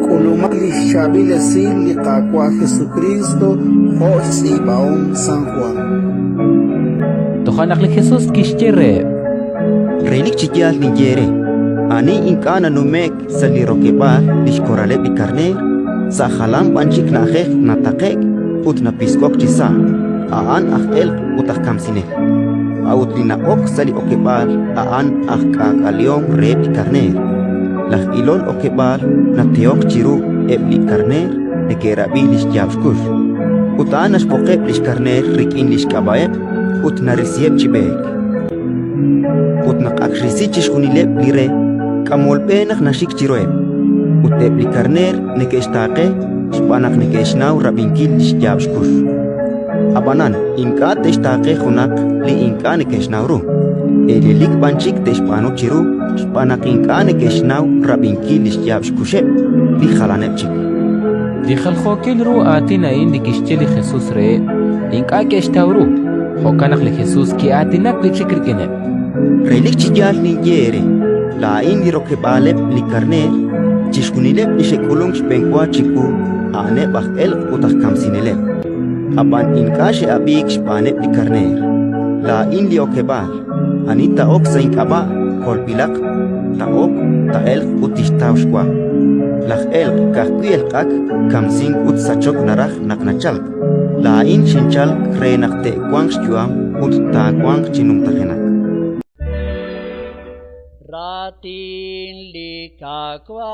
Kulumali Shabile Sili Kakwa Jesucristo, José Baón San Juan. Tohanakli Jesús Kishchere. Relik chikyal ni yere. Ani inkana numek salirokeba lishkorale pikarner. Sa halam panchik na hek na takek ut na piskok chisa. Aan el utah kamsine. Aut lina ok sali okebal aan kakaliom re pikarner. Lah ilol okebal na teok chiru ebli karner de kerabi lish jabshkur. Utaan as pokeb lish karner rikin lish kabaeb ut na risieb chibek. Ut na akrisichish unileb lire kamolpenak na shik chiroeb. Ut ebli karner nekeshtake spanak nekeshnaw rabinkil lish jabshkur. Abanan inka teshtake hunak li inka nekeshnawru. Elilik banchik teshpano chiru spanak inka nekeshnaw rabinkil lish jabshkusheb li khalanepchik. Dijal Jokel ru atina indi Kishcheli Jesús re. Inka keshtawru. Jokanakli Jesús ki atinak li chikrikene. Relik chiyal ni yere. La indi rokebaleb li karner. Chishkunileb li shekulung shpenkwa chiku. Ane bach el utah kamsineleb. Aban inkashe abik shpaneb li karner. La indi okebal. Anita ok sa inkaba kolpilak. Ta ok ta el utishtaw shkwa. Lach el kahkuyel kak kamsing ut sachok narach naknachalk. La in shinchal kre nakte kwang shkyuam ut ta kwang chinum tahenak. Ratin likakwa